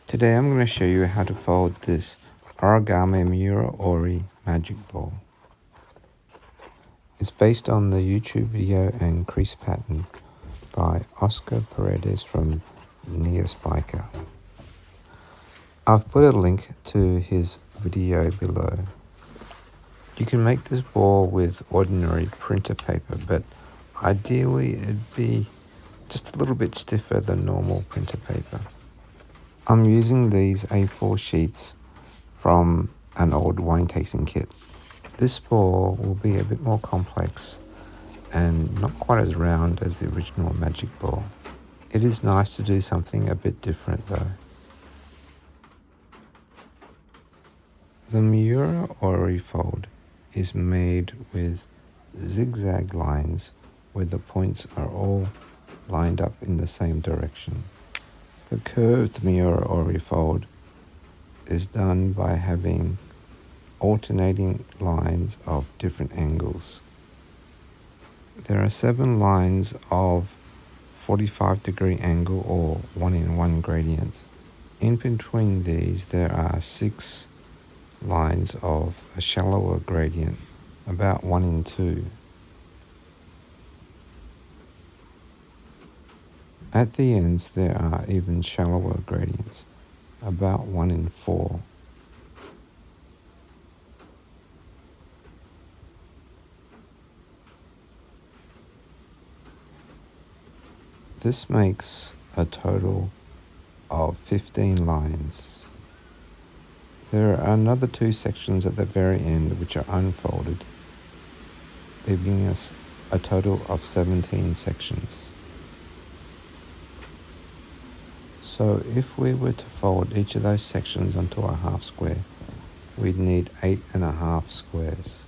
Today I'm going to show you how to fold this Origami Miura Ori magic ball. It's based on the YouTube video and crease pattern by Paredes from Neospica. I've put a link to his video below. You can make this ball with ordinary printer paper, but ideally it'd be just a little bit stiffer than normal printer paper. I'm using these A4 sheets from an old wine tasting kit. This ball will be a bit more complex and not quite as round as the original magic ball. It is nice to do something a bit different though. The Miura Ori fold is made with zigzag lines where the points are all lined up in the same direction. The curved Miura Ori fold is done by having alternating lines of different angles. There are 7 lines of 45-degree angle or 1-in-1 gradient. In between these there are 6 lines of a shallower gradient, about 1-in-2. At the ends there are even shallower gradients, about 1-in-4. This makes a total of 15 lines. There are another 2 sections at the very end which are unfolded, leaving us a total of 17 sections. So if we were to fold each of those sections onto a half square, we'd need 8.5 squares.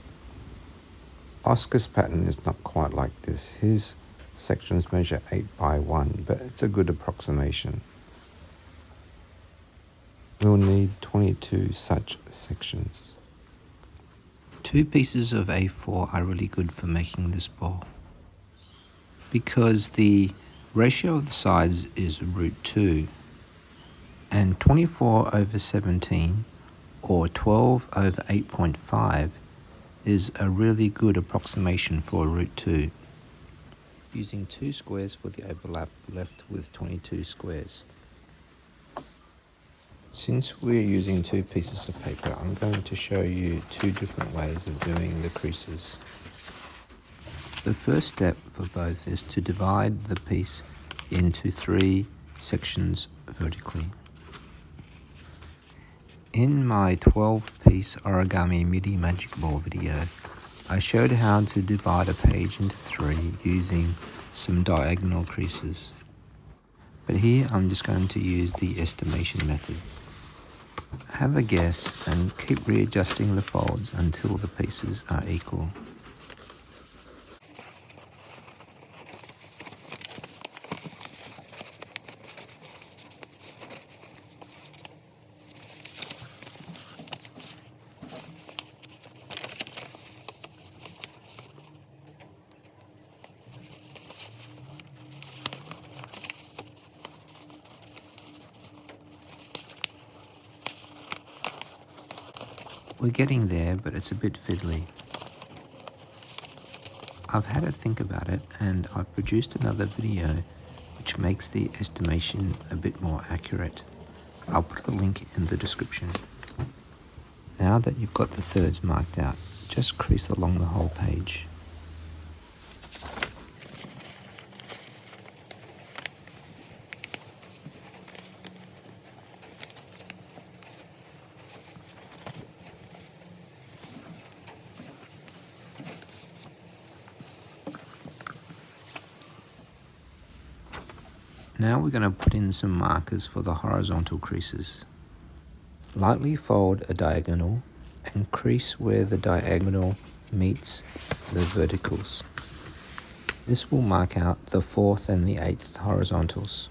Oscar's pattern is not quite like this. His sections measure 8 by 1, but it's a good approximation. We'll need 22 such sections. 2 pieces of A4 are really good for making this ball, because the ratio of the sides is √2, and 24/17 or 12/8.5 is a really good approximation for √2. Using 2 squares for the overlap, left with 22 squares. Since we're using 2 pieces of paper, I'm going to show you 2 different ways of doing the creases. The first step for both is to divide the piece into 3 sections vertically. In my 12-piece Origami MIDI magic ball video, I showed how to divide a page into 3 using some diagonal creases. But here I'm just going to use the estimation method. Have a guess and keep readjusting the folds until the pieces are equal. We're getting there, but it's a bit fiddly. I've had a think about it, and I've produced another video which makes the estimation a bit more accurate. I'll put a link in the description. Now that you've got the thirds marked out, just crease along the whole page. Now we're going to put in some markers for the horizontal creases. Lightly fold a diagonal and crease where the diagonal meets the verticals. This will mark out the 4th and the 8th horizontals.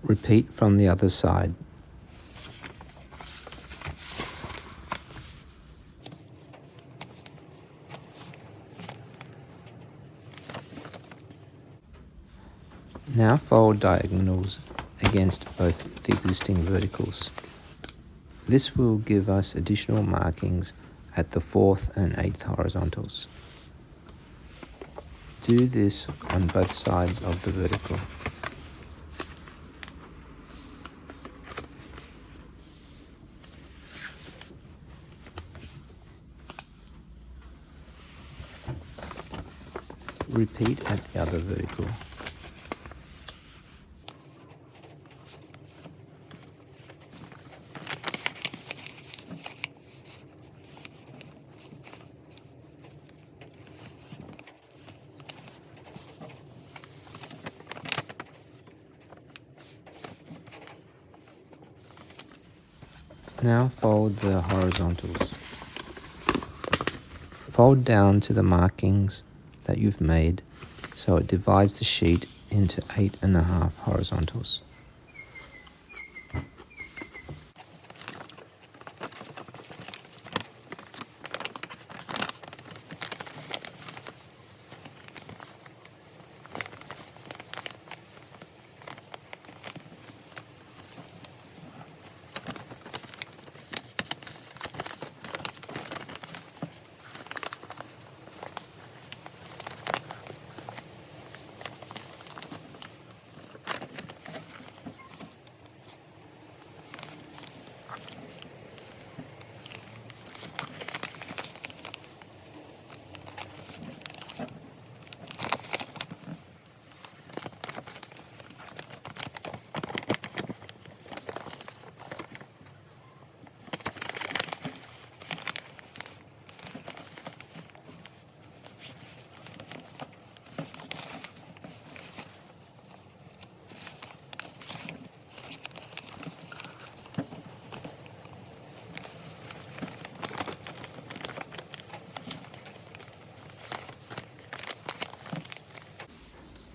Repeat from the other side. Now fold diagonals against both the existing verticals. This will give us additional markings at the 4th and 8th horizontals. Do this on both sides of the vertical. Repeat at the other vertical. Now fold the horizontals. Fold down to the markings that you've made so it divides the sheet into 8.5 horizontals.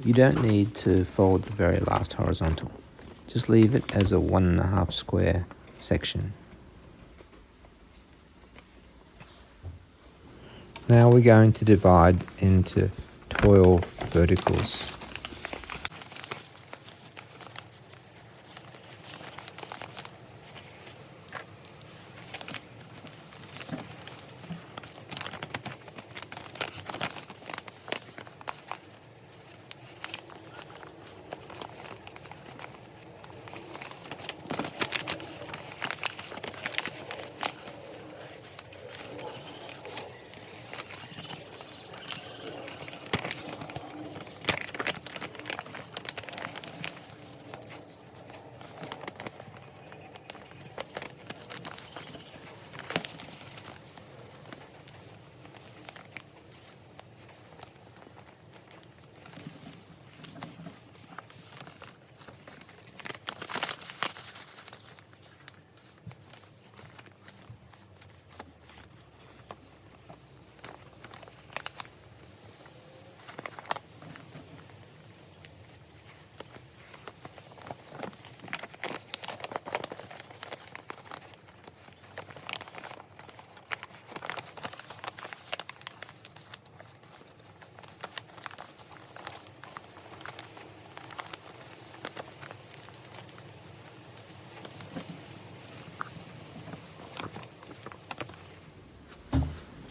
You don't need to fold the very last horizontal. Just leave it as a 1.5 square section. Now we're going to divide into 12 verticals.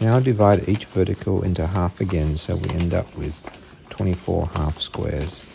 Now divide each vertical into half again so we end up with 24 half squares.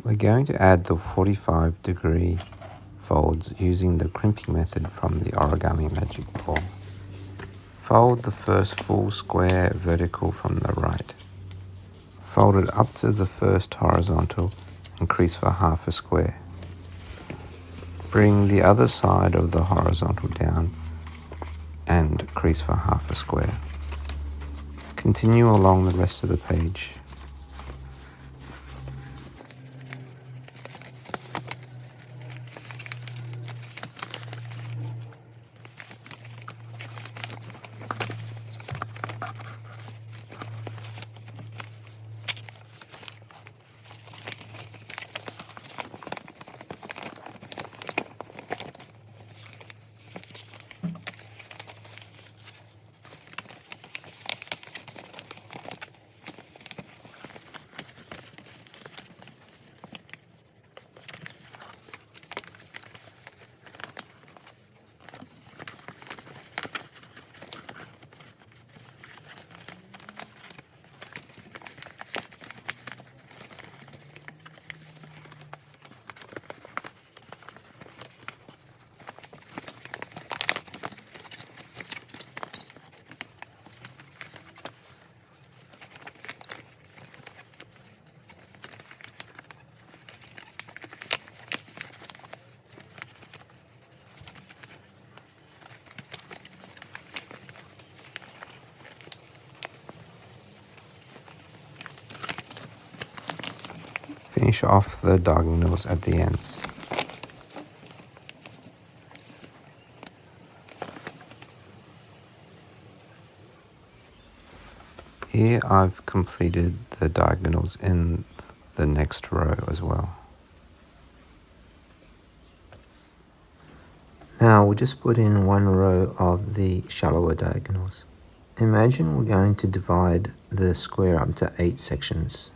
We're going to add the 45-degree folds using the crimping method from the Origami Magic Ball. Fold the first full square vertical from the right. Fold it up to the first horizontal and crease for half a square. Bring the other side of the horizontal down and crease for half a square. Continue along the rest of the page. Finish off the diagonals at the ends. Here I've completed the diagonals in the next row as well. Now we'll just put in one row of the shallower diagonals. Imagine we're going to divide the square up into 8 sections.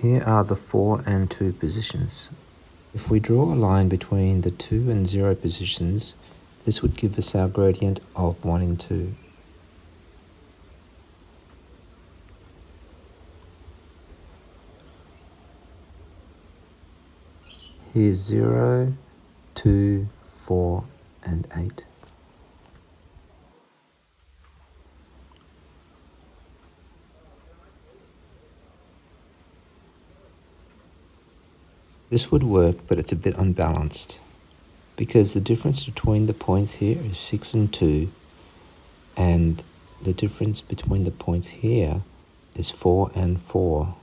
Here are the 4 and 2 positions. If we draw a line between the 2 and 0 positions, this would give us our gradient of 1 and 2. Here's 0, 2, 4, and 8. This would work, but it's a bit unbalanced because the difference between the points here is 6 and 2, and the difference between the points here is 4 and 4.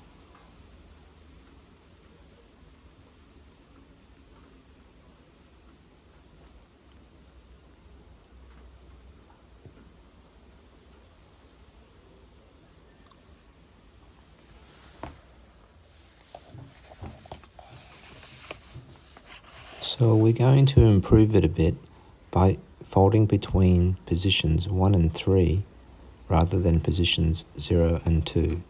So we're going to improve it a bit by folding between positions 1 and 3 rather than positions 0 and 2.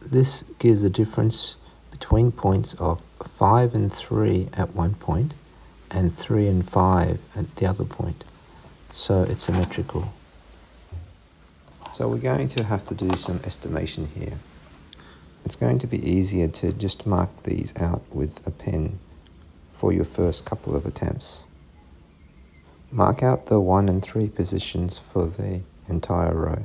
This gives a difference between points of 5 and 3 at one point and 3 and 5 at the other point. So it's symmetrical. So we're going to have to do some estimation here. It's going to be easier to just mark these out with a pen for your first couple of attempts. Mark out the 1 and 3 positions for the entire row.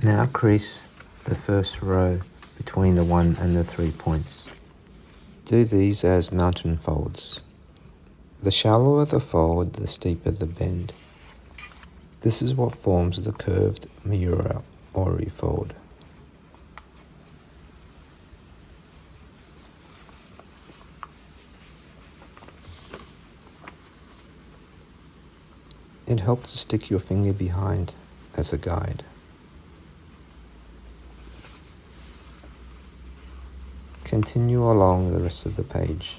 Now crease the first row between the 1 and the 3 points. Do these as mountain folds. The shallower the fold, the steeper the bend. This is what forms the curved Miura Ori fold. It helps to stick your finger behind as a guide. Continue along the rest of the page.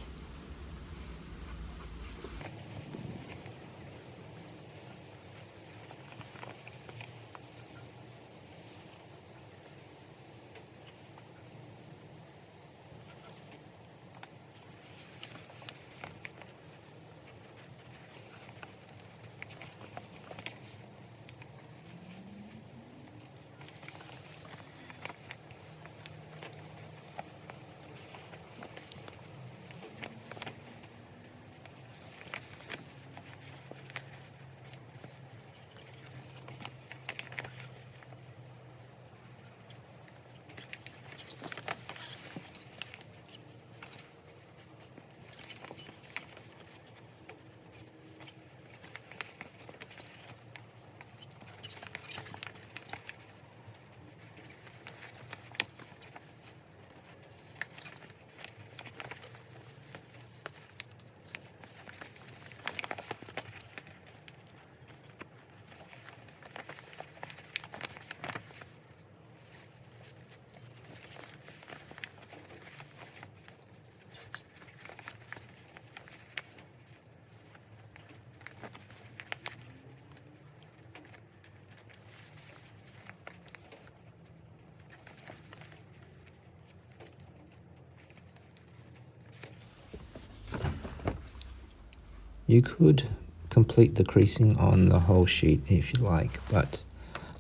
You could complete the creasing on the whole sheet if you like, but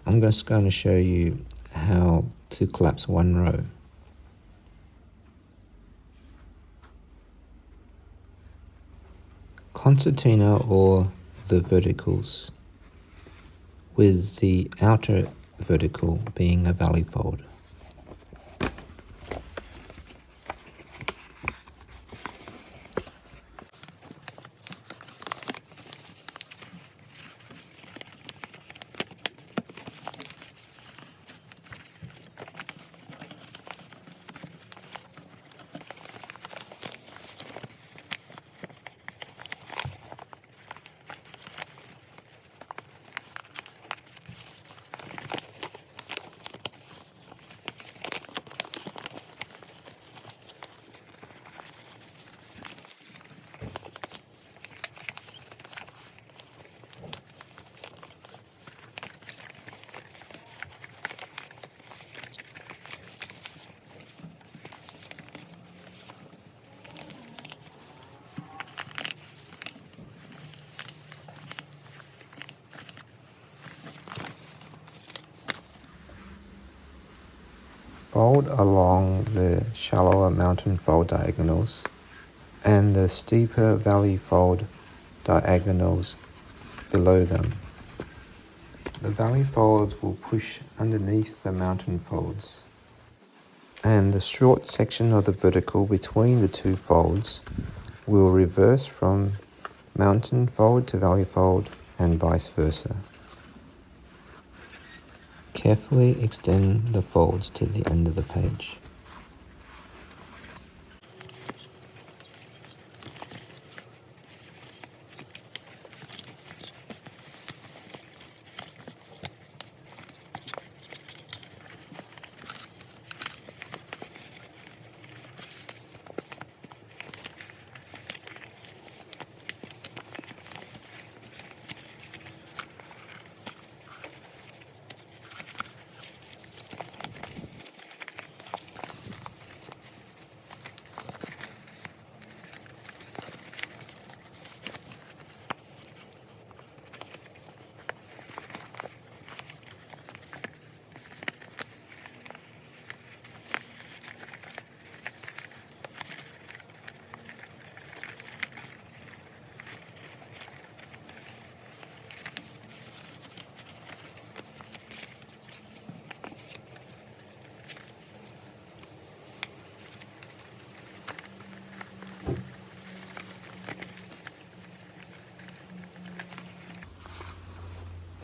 I'm just going to show you how to collapse one row. Concertina, or the verticals, with the outer vertical being a valley fold. Fold along the shallower mountain fold diagonals and the steeper valley fold diagonals below them. The valley folds will push underneath the mountain folds, and the short section of the vertical between the two folds will reverse from mountain fold to valley fold and vice versa. Carefully extend the folds to the end of the page.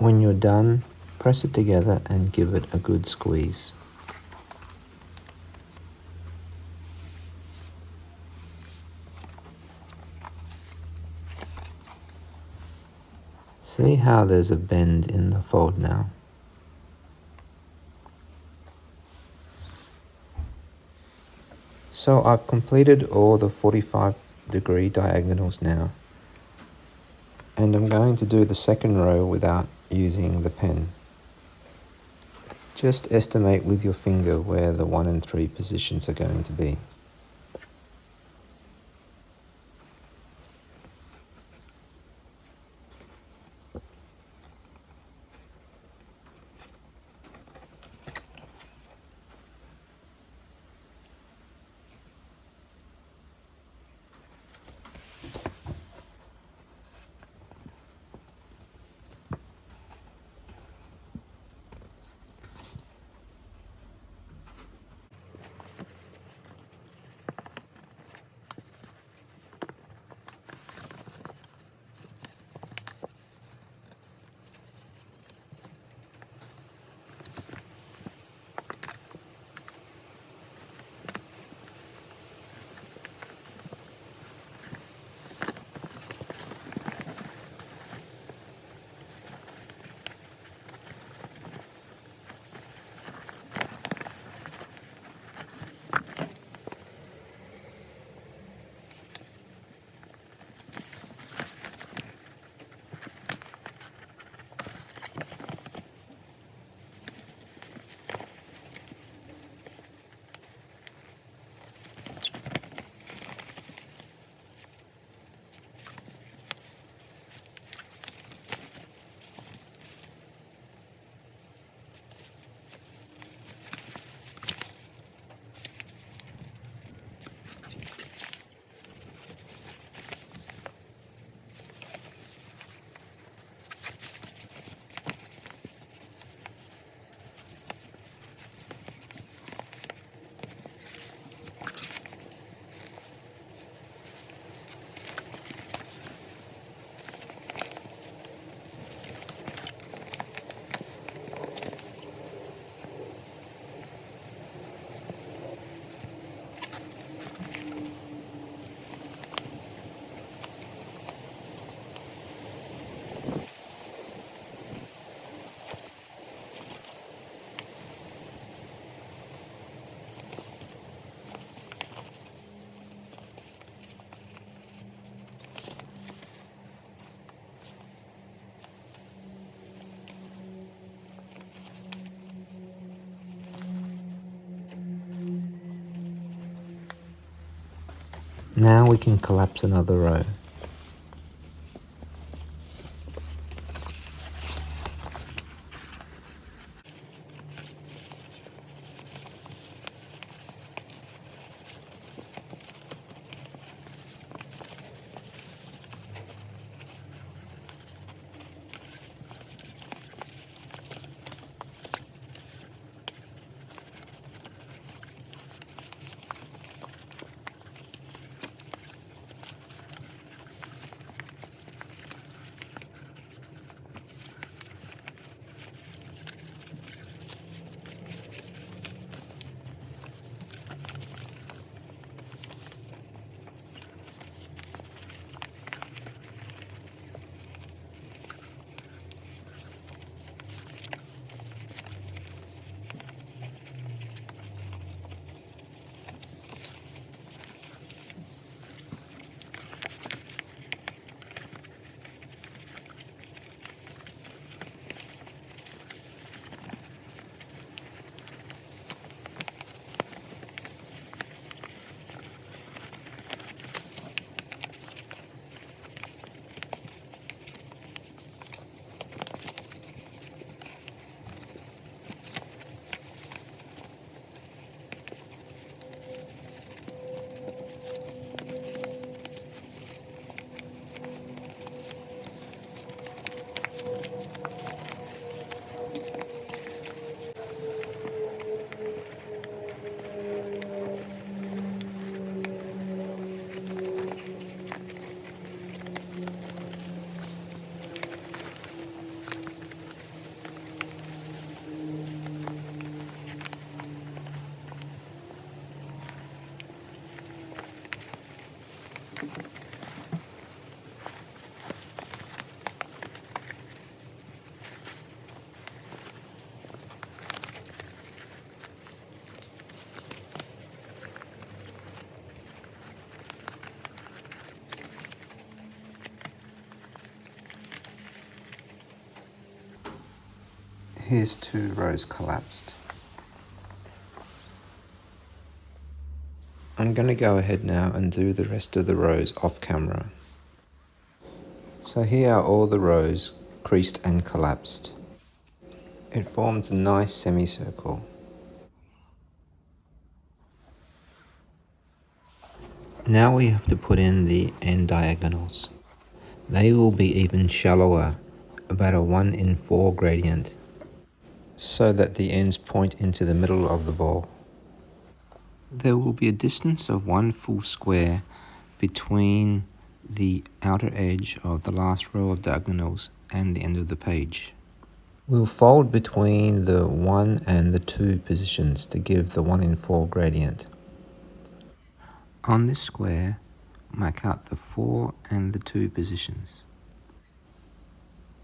When you're done, press it together and give it a good squeeze. See how there's a bend in the fold now? So I've completed all the 45-degree diagonals now, and I'm going to do the second row without using the pen. Just estimate with your finger where the 1 and 3 positions are going to be. Now we can collapse another row. Here's 2 rows collapsed. I'm going to go ahead now and do the rest of the rows off camera. So here are all the rows creased and collapsed. It forms a nice semicircle. Now we have to put in the end diagonals. They will be even shallower, about a 1 in 4 gradient, so that the ends point into the middle of the ball. There will be a distance of 1 full square between the outer edge of the last row of diagonals and the end of the page. We'll fold between the 1 and the 2 positions to give the 1 in 4 gradient. On this square, mark out the 4 and the 2 positions.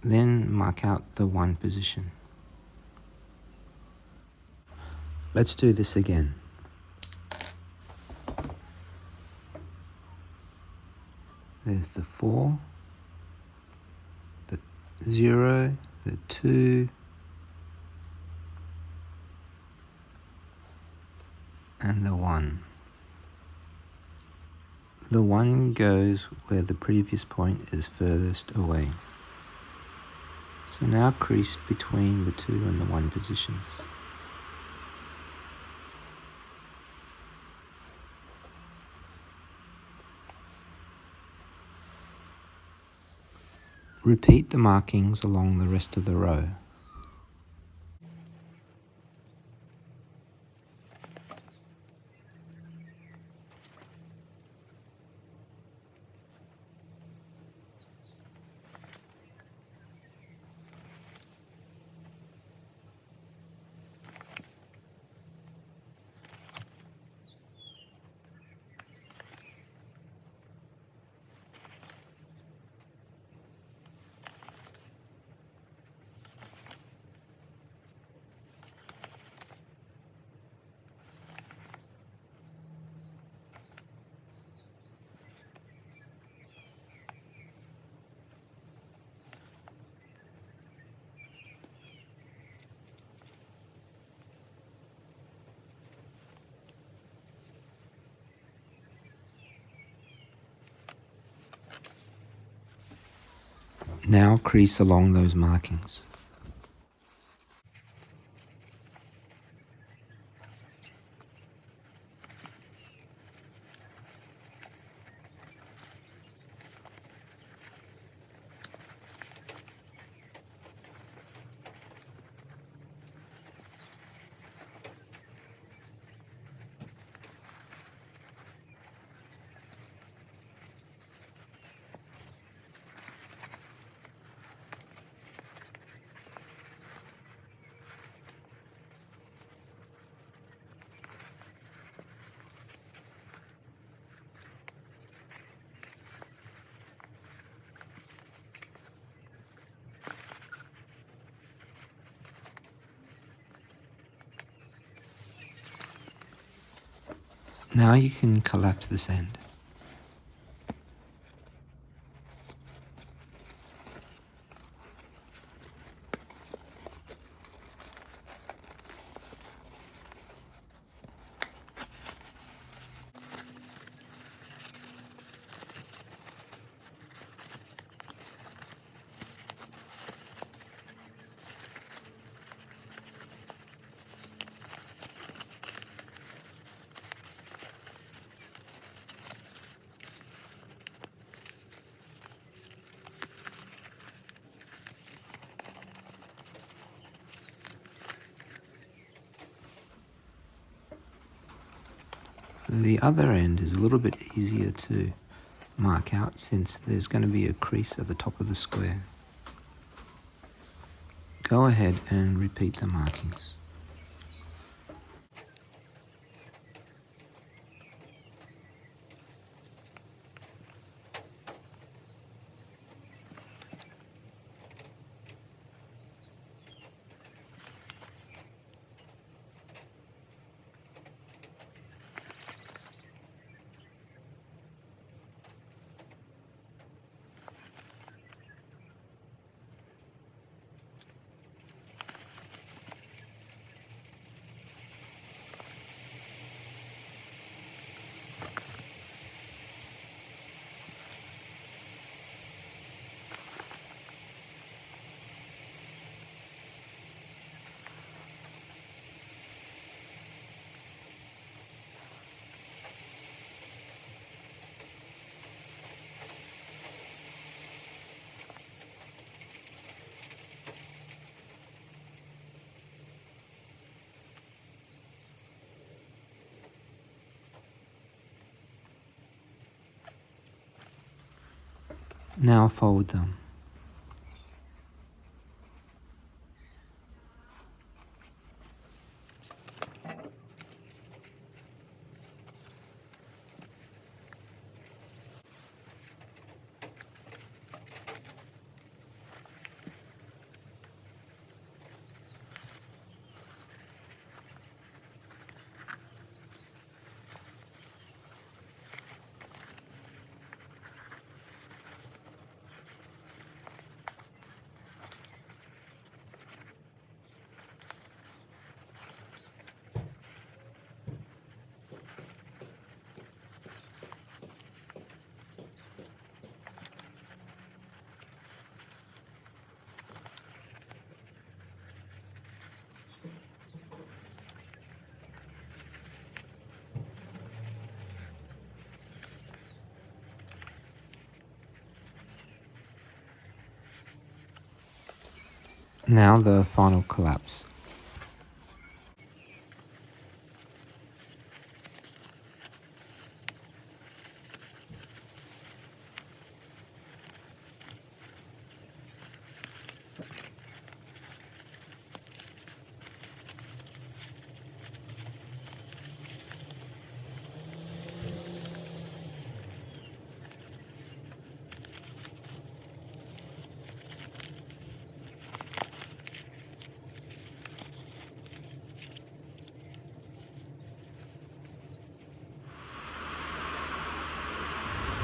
Then mark out the 1 position. Let's do this again. There's the 4, the 0, the 2, and the 1. The 1 goes where the previous point is furthest away. So now crease between the 2 and the 1 positions. Repeat the markings along the rest of the row. Now crease along those markings. Now you can collapse this end. The other end is a little bit easier to mark out since there's going to be a crease at the top of the square. Go ahead and repeat the markings. Now fold them. Now the final collapse.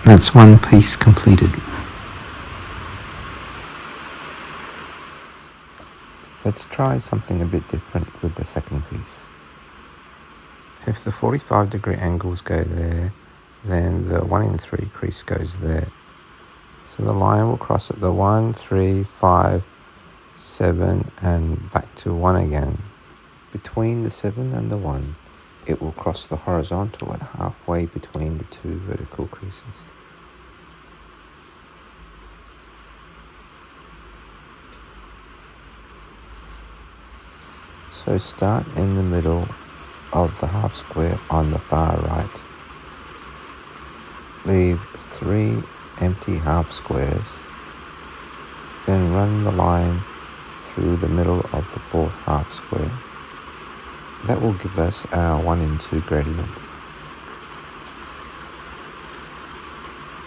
That's one piece completed. Let's try something a bit different with the second piece. If the 45-degree angles go there, then the 1 in 3 crease goes there. So the line will cross at the 1, 3, 5, 7 and back to 1 again. Between the 7 and the 1, it will cross the horizontal at halfway between the two vertical creases. So start in the middle of the half square on the far right. Leave 3 empty half squares. Then run the line through the middle of the fourth half square. That will give us our 1 in 2 gradient.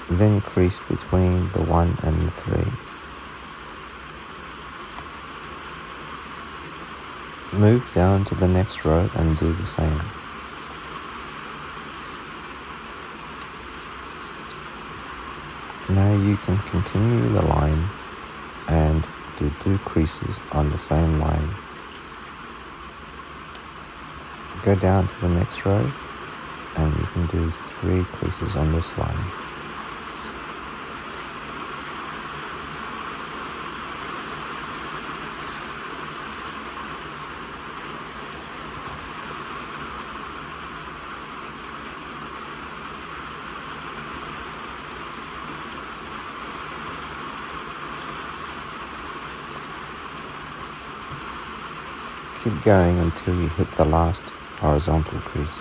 Then crease between the 1 and the 3. Move down to the next row and do the same. Now you can continue the line and do 2 creases on the same line. Go down to the next row and you can do 3 creases on this line. Keep going until you hit the last horizontal crease.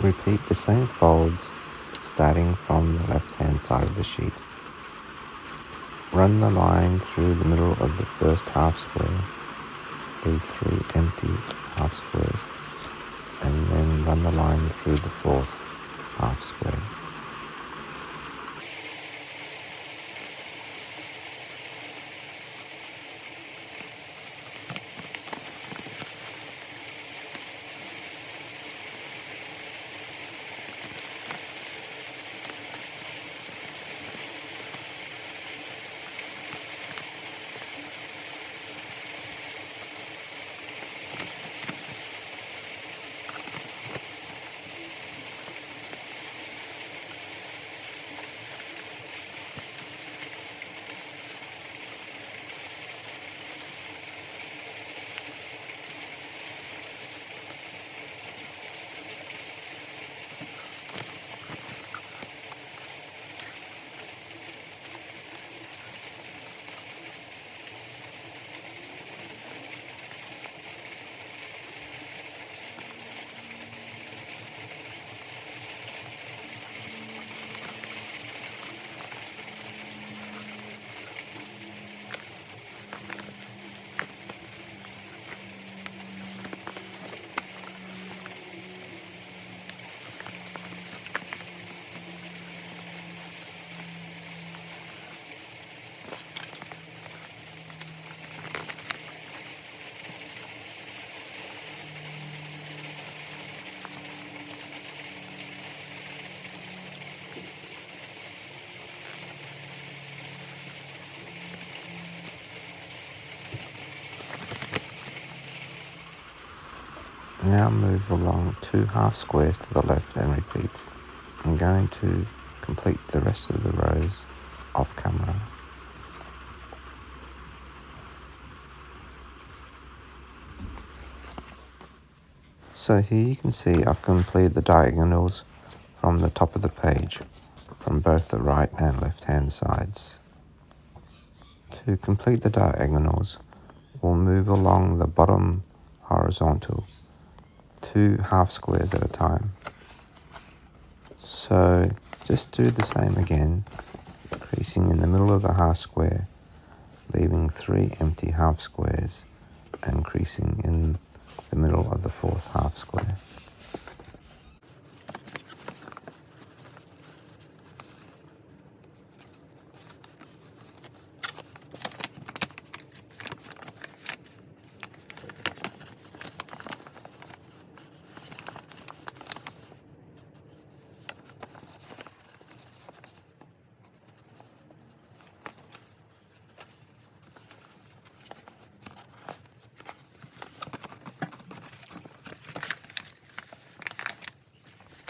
Repeat the same folds starting from the left hand side of the sheet. Run the line through the middle of the first half square, leave 3 empty half squares, and then run the line through the fourth half square. Now move along 2 half squares to the left and repeat. I'm going to complete the rest of the rows off camera. So here you can see I've completed the diagonals from the top of the page from both the right and left hand sides. To complete the diagonals, we'll move along the bottom horizontal 2 half squares at a time. So just do the same again, creasing in the middle of a half square, leaving 3 empty half squares and creasing in the middle of the fourth half square.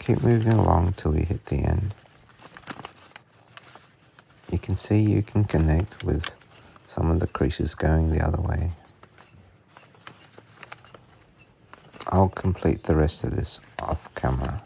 Keep moving along till you hit the end. You can see you can connect with some of the creases going the other way. I'll complete the rest of this off camera.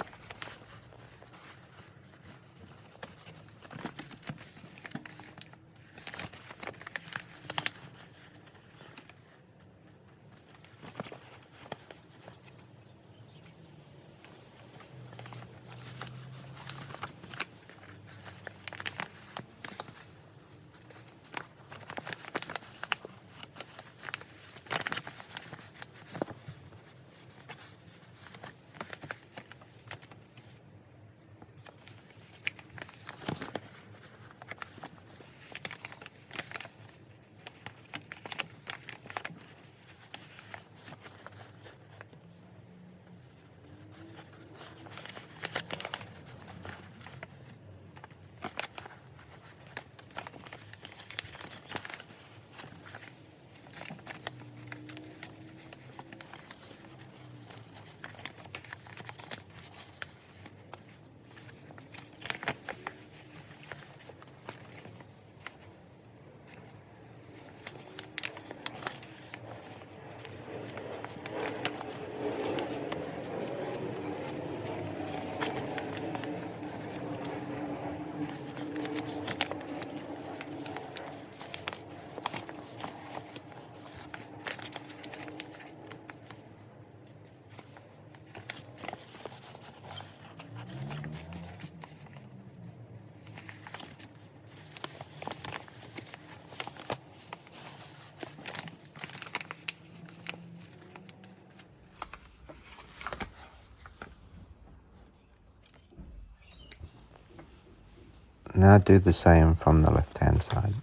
Now do the same from the left hand side.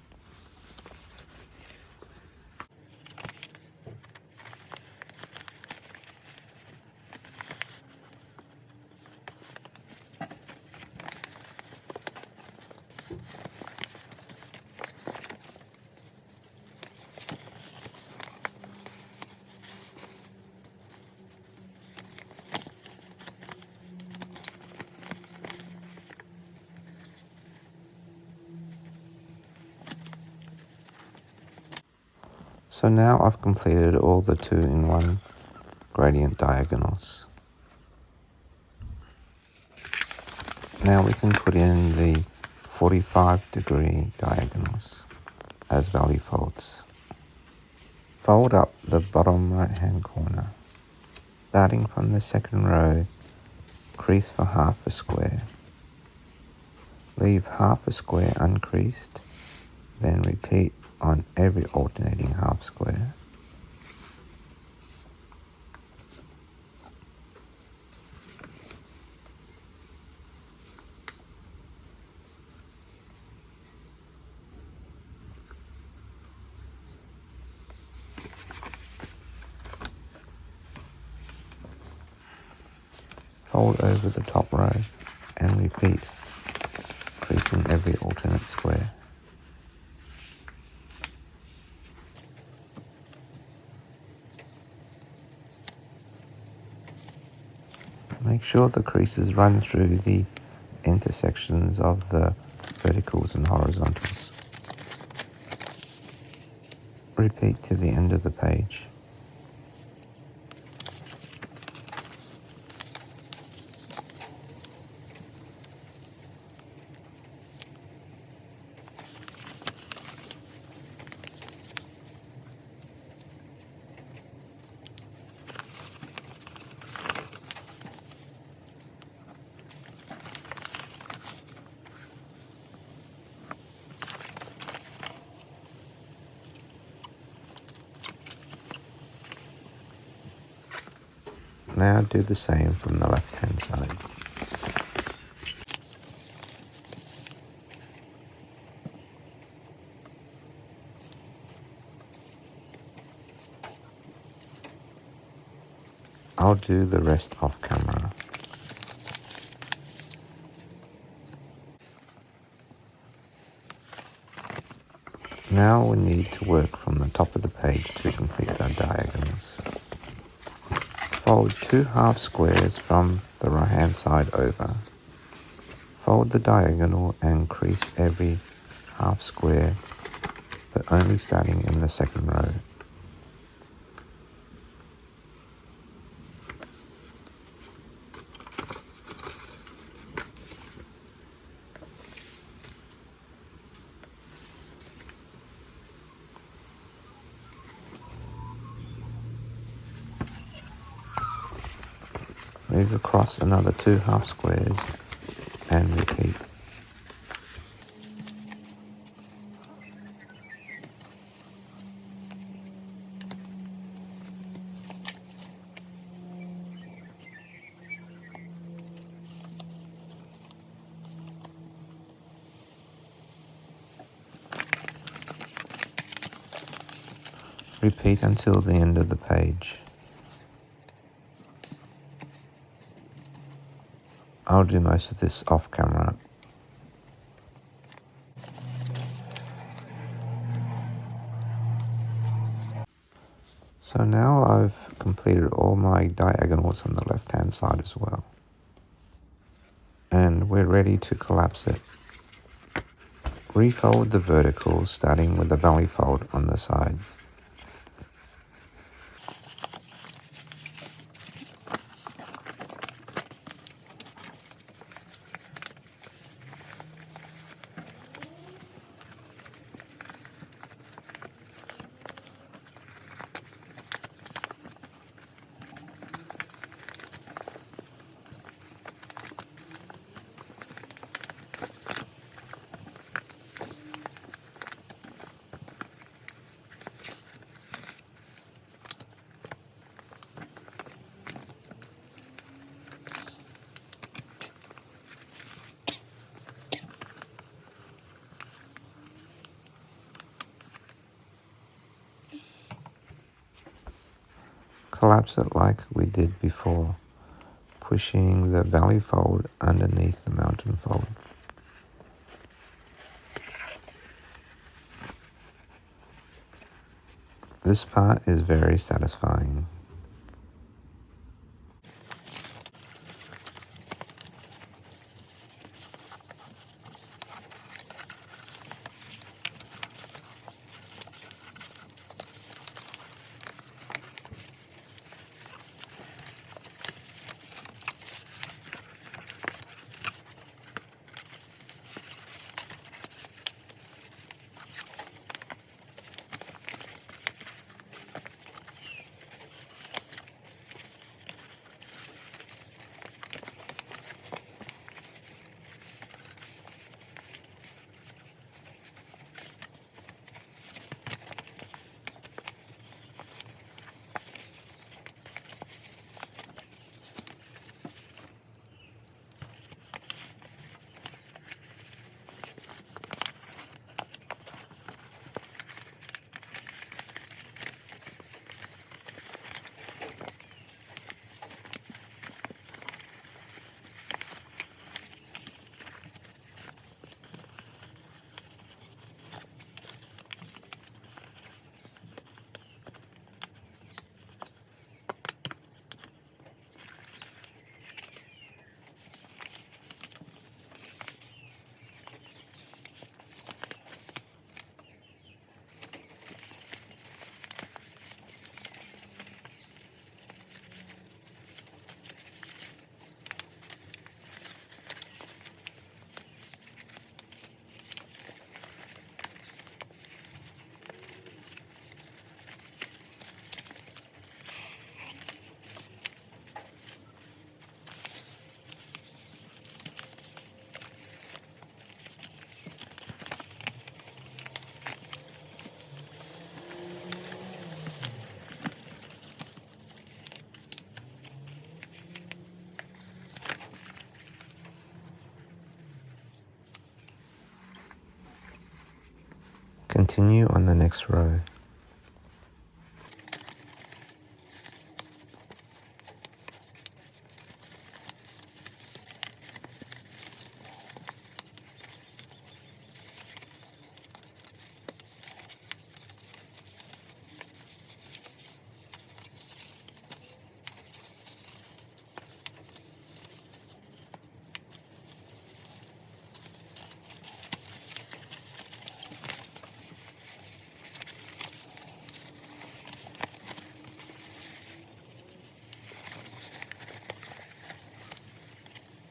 So now I've completed all the 2-in-1 gradient diagonals. Now we can put in the 45-degree diagonals as valley folds. Fold up the bottom right hand corner. Starting from the second row, crease for half a square. Leave half a square uncreased, then repeat on every alternating half square. Fold over the top row and repeat, creasing every alternate square. Make sure the creases run through the intersections of the verticals and horizontals. Repeat to the end of the page. Now do the same from the left hand side. I'll do the rest off camera. Now we need to work from the top of the page to complete the diagonals. Fold 2 half squares from the right hand side over. Fold the diagonal and crease every half square, but only starting in the second row. Move across another 2 half squares and repeat. Repeat until the end of the page. I'll do most of this off camera. So now I've completed all my diagonals on the left hand side as well. And we're ready to collapse it. Refold the verticals starting with the valley fold on the side. collapse it like we did before, pushing the valley fold underneath the mountain fold. This part is very satisfying. Continue on the next row.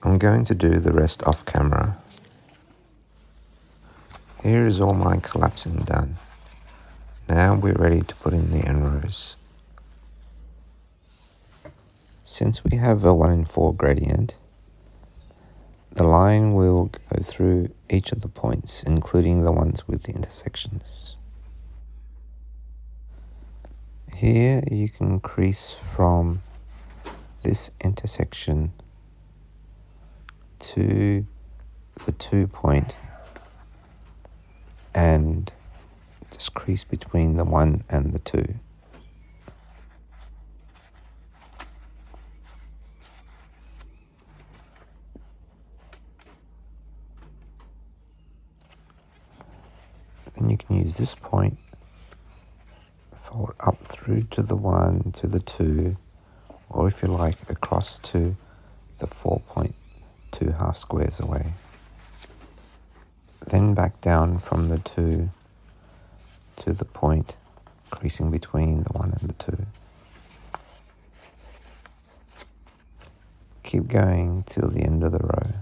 I'm going to do the rest off camera. Here is all my collapsing done. Now we're ready to put in the end rows. Since we have a 1 in 4 gradient, the line will go through each of the points, including the ones with the intersections. Here you can crease from this intersection to the 2 point and just crease between the 1 and the 2. Then you can use this point, fold up through to the 1, to the 2, or if you like, across to the 4 point, 2 half squares away. Then back down from the 2 to the point, creasing between the 1 and the 2. Keep going till the end of the row.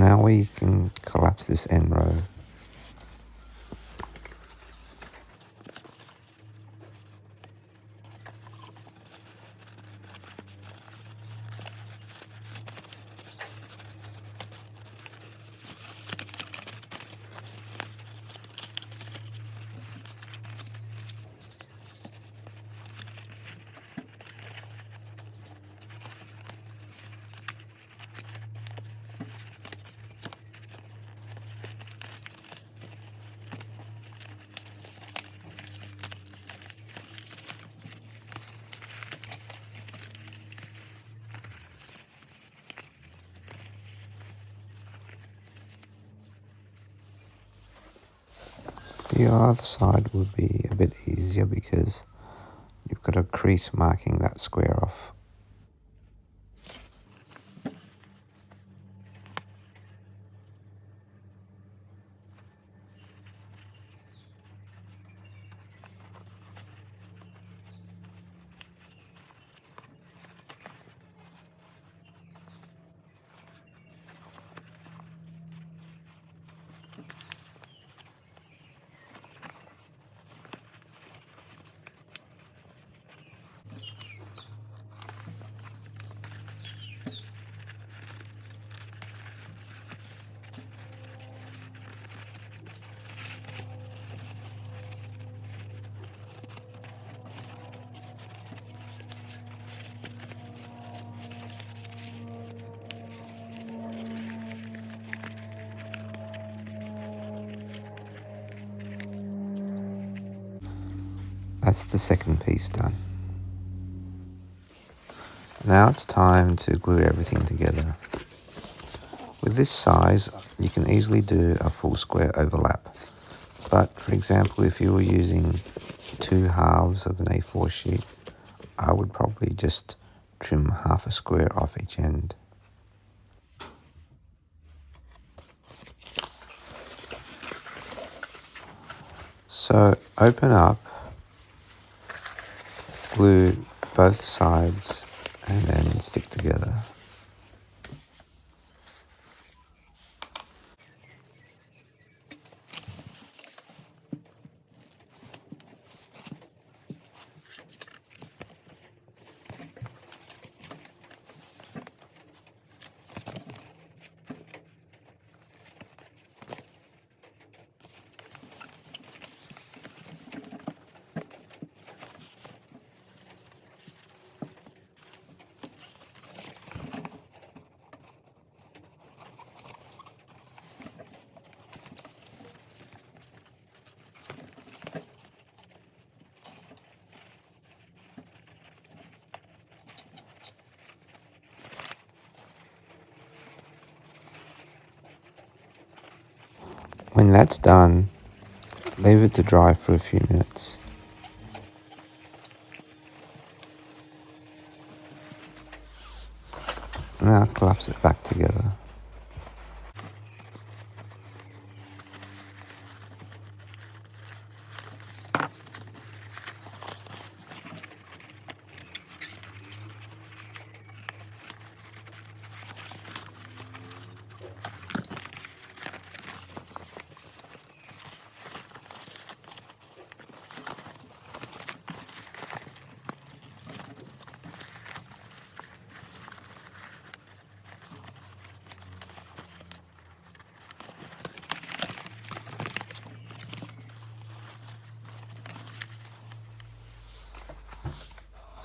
Now we can collapse this end row. The other side would be a bit easier because you've got a crease marking that square off. That's the second piece done. Now it's time to glue everything together. With this size, you can easily do a full square overlap. But for example, if you were using 2 halves of an A4 sheet, I would probably just trim half a square off each end. So open up, glue both sides, and then stick together. When that's done, leave it to dry for a few minutes. Now collapse it back together.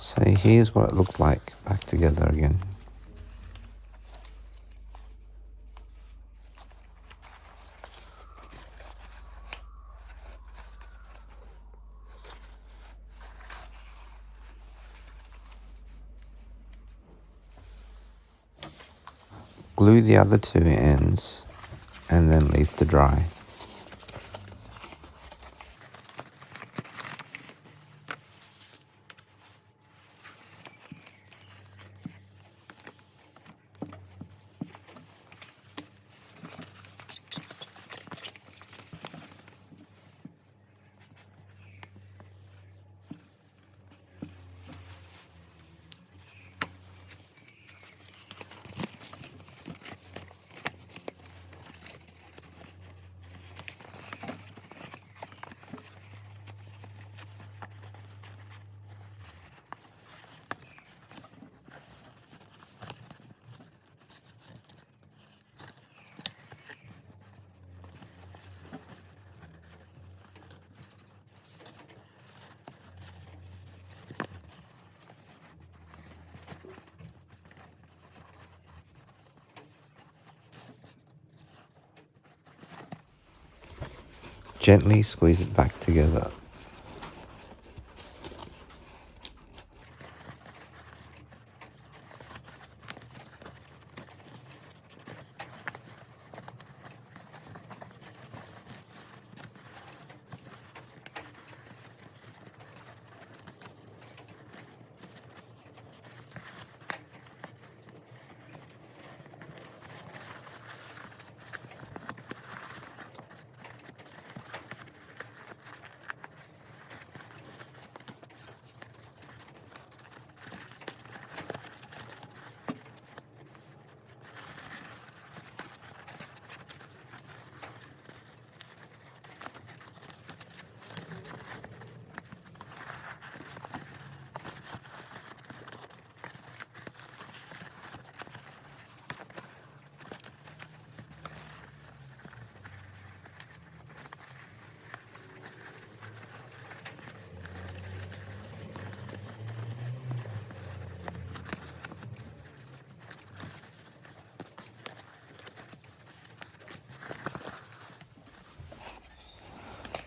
So here's what it looked like back together again. Glue the other 2 ends and then leave to dry. gently squeeze it back together.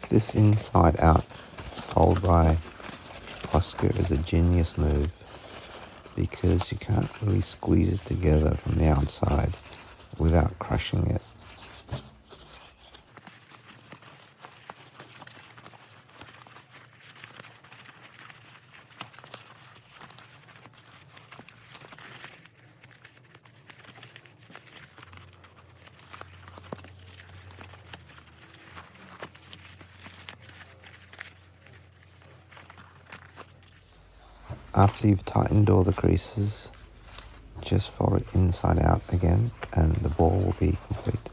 This inside out fold by Oscar is a genius move because you can't really squeeze it together from the outside without crushing it. After you've tightened all the creases, just fold it inside out again and the ball will be complete.